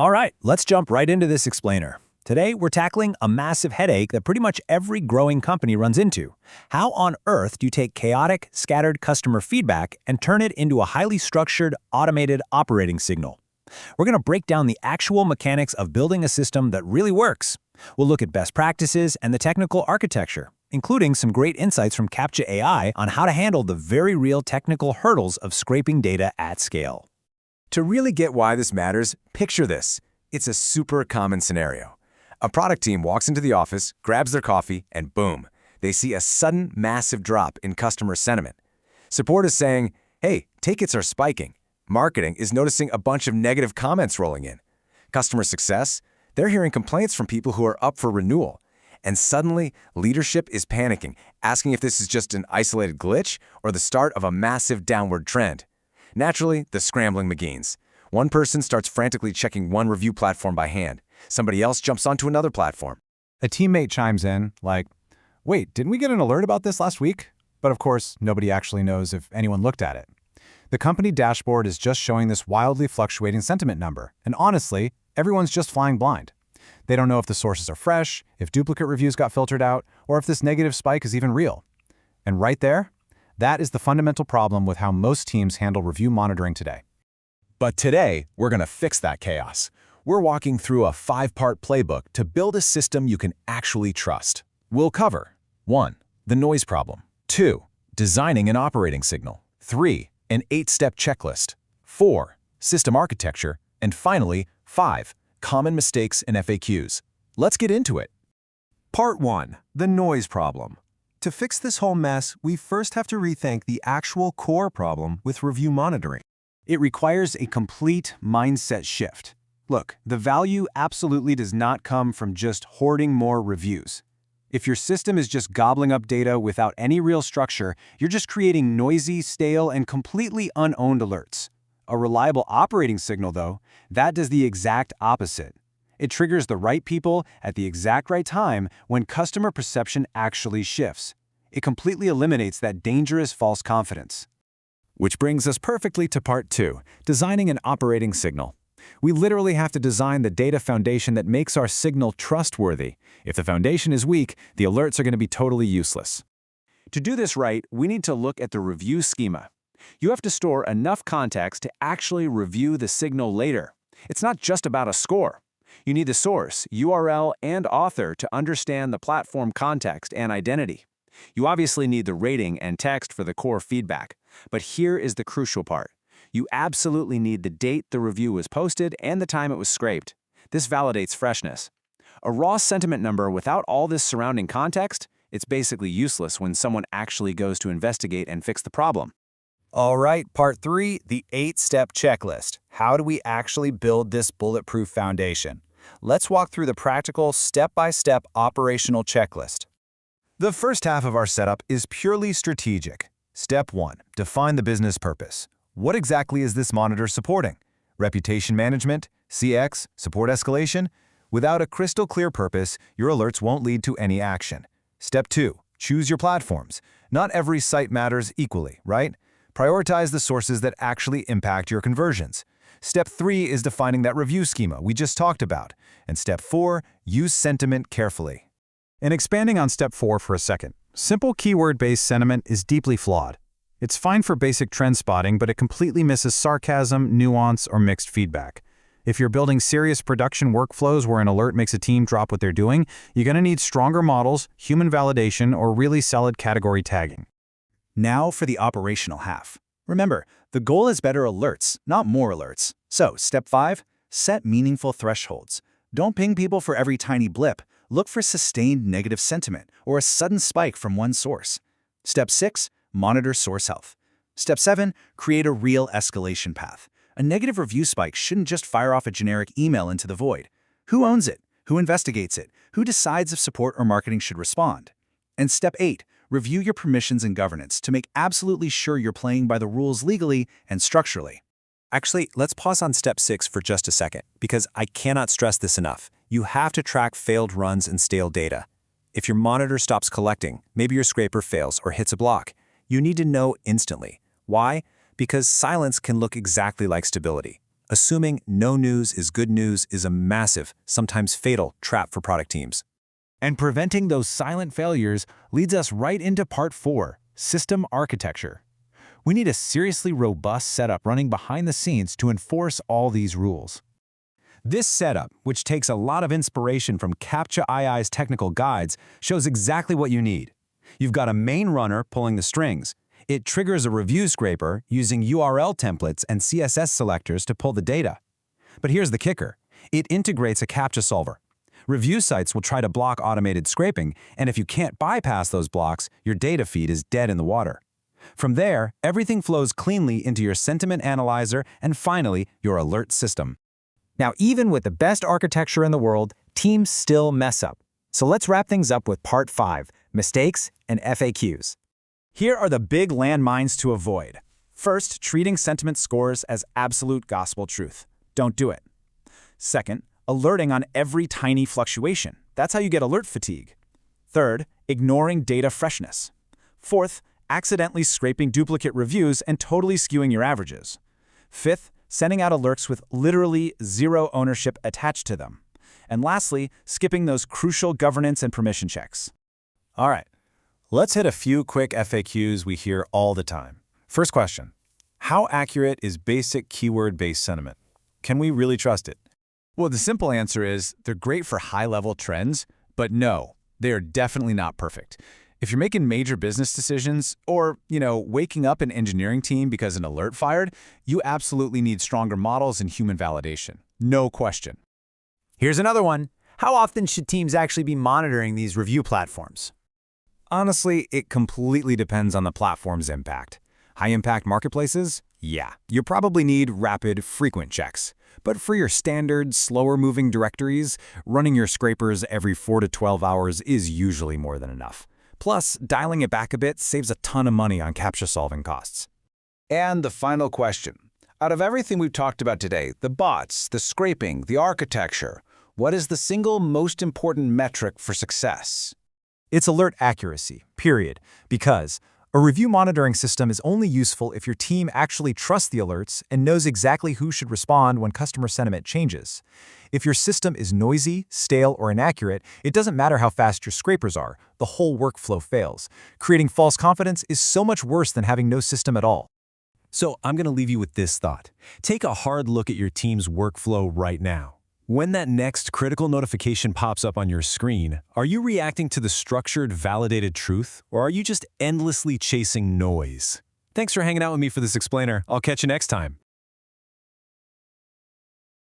All right, let's jump right into this explainer. Today, we're tackling a massive headache that pretty much every growing company runs into. How on earth do you take chaotic, scattered customer feedback and turn it into a highly structured, automated operating signal? We're going to break down the actual mechanics of building a system that really works. We'll look at best practices and the technical architecture, including some great insights from Captcha AI on how to handle the very real technical hurdles of scraping data at scale. To really get why this matters, picture this. It's a super common scenario. A product team walks into the office, grabs their coffee, and boom, they see a sudden massive drop in customer sentiment. Support is saying, hey, tickets are spiking. Marketing is noticing a bunch of negative comments rolling in. Customer success, they're hearing complaints from people who are up for renewal. And suddenly, leadership is panicking, asking if this is just an isolated glitch or the start of a massive downward trend. Naturally, the scrambling begins. One person starts frantically checking one review platform by hand. Somebody else jumps onto another platform. A teammate chimes in, like, wait, didn't we get an alert about this last week? But of course, nobody actually knows if anyone looked at it. The company dashboard is just showing this wildly fluctuating sentiment number, and honestly, everyone's just flying blind. They don't know if the sources are fresh, if duplicate reviews got filtered out, or if this negative spike is even real. And right there, that is the fundamental problem with how most teams handle review monitoring today. But today, we're going to fix that chaos. We're walking through a 5-part playbook to build a system you can actually trust. We'll cover 1. The noise problem. 2. Designing an operating signal. 3. An 8-step checklist. 4. System architecture. And finally, 5. Common mistakes and FAQs. Let's get into it. Part 1. The noise problem. To fix this whole mess, we first have to rethink the actual core problem with review monitoring. It requires a complete mindset shift. Look, the value absolutely does not come from just hoarding more reviews. If your system is just gobbling up data without any real structure, you're just creating noisy, stale, and completely unowned alerts. A reliable operating signal, though, that does the exact opposite. It triggers the right people at the exact right time when customer perception actually shifts. It completely eliminates that dangerous false confidence. Which brings us perfectly to part 2, designing an operating signal. We literally have to design the data foundation that makes our signal trustworthy. If the foundation is weak, the alerts are going to be totally useless. To do this right, we need to look at the review schema. You have to store enough context to actually review the signal later. It's not just about a score. You need the source, URL, and author to understand the platform context and identity. You obviously need the rating and text for the core feedback. But here is the crucial part. You absolutely need the date the review was posted and the time it was scraped. This validates freshness. A raw sentiment number without all this surrounding context, it's basically useless when someone actually goes to investigate and fix the problem. All right, part 3, the 8-step checklist. How do we actually build this bulletproof foundation? Let's walk through the practical, step-by-step operational checklist. The first half of our setup is purely strategic. Step 1. Define the business purpose. What exactly is this monitor supporting? Reputation management? CX? Support escalation? Without a crystal clear purpose, your alerts won't lead to any action. Step 2. Choose your platforms. Not every site matters equally, right? Prioritize the sources that actually impact your conversions. Step 3 is defining that review schema we just talked about. And Step 4, use sentiment carefully. And expanding on Step 4 for a second, simple keyword-based sentiment is deeply flawed. It's fine for basic trend spotting, but it completely misses sarcasm, nuance, or mixed feedback. If you're building serious production workflows where an alert makes a team drop what they're doing, you're going to need stronger models, human validation, or really solid category tagging. Now for the operational half. Remember, the goal is better alerts, not more alerts. So, Step 5, set meaningful thresholds. Don't ping people for every tiny blip. Look for sustained negative sentiment or a sudden spike from one source. Step 6, monitor source health. Step 7, create a real escalation path. A negative review spike shouldn't just fire off a generic email into the void. Who owns it? Who investigates it? Who decides if support or marketing should respond? And Step 8, review your permissions and governance to make absolutely sure you're playing by the rules legally and structurally. Actually, let's pause on Step 6 for just a second, because I cannot stress this enough. You have to track failed runs and stale data. If your monitor stops collecting, maybe your scraper fails or hits a block, you need to know instantly. Why? Because silence can look exactly like stability. Assuming no news is good news is a massive, sometimes fatal, trap for product teams. And preventing those silent failures leads us right into part 4, system architecture. We need a seriously robust setup running behind the scenes to enforce all these rules. This setup, which takes a lot of inspiration from Captcha II's technical guides, shows exactly what you need. You've got a main runner pulling the strings. It triggers a review scraper using URL templates and CSS selectors to pull the data. But here's the kicker. It integrates a Captcha solver. Review sites will try to block automated scraping, and if you can't bypass those blocks, your data feed is dead in the water. From there, everything flows cleanly into your sentiment analyzer and finally, your alert system. Now, even with the best architecture in the world, teams still mess up. So let's wrap things up with part 5, mistakes and FAQs. Here are the big landmines to avoid. First, treating sentiment scores as absolute gospel truth. Don't do it. Second, alerting on every tiny fluctuation. That's how you get alert fatigue. Third, ignoring data freshness. Fourth, accidentally scraping duplicate reviews and totally skewing your averages. Fifth, sending out alerts with literally zero ownership attached to them. And lastly, skipping those crucial governance and permission checks. All right, let's hit a few quick FAQs we hear all the time. First question, how accurate is basic keyword-based sentiment? Can we really trust it? Well, the simple answer is they're great for high-level trends, but no, they are definitely not perfect. If you're making major business decisions or, waking up an engineering team because an alert fired, you absolutely need stronger models and human validation. No question. Here's another one. How often should teams actually be monitoring these review platforms? Honestly, it completely depends on the platform's impact. High-impact marketplaces? Yeah, you probably need rapid, frequent checks. But for your standard, slower-moving directories, running your scrapers every 4 to 12 hours is usually more than enough. Plus, dialing it back a bit saves a ton of money on Captcha solving costs. And the final question. Out of everything we've talked about today, the bots, the scraping, the architecture, what is the single most important metric for success? It's alert accuracy, period. Because a review monitoring system is only useful if your team actually trusts the alerts and knows exactly who should respond when customer sentiment changes. If your system is noisy, stale, or inaccurate, it doesn't matter how fast your scrapers are, the whole workflow fails. Creating false confidence is so much worse than having no system at all. So I'm going to leave you with this thought. Take a hard look at your team's workflow right now. When that next critical notification pops up on your screen, are you reacting to the structured, validated truth, or are you just endlessly chasing noise? Thanks for hanging out with me for this explainer. I'll catch you next time.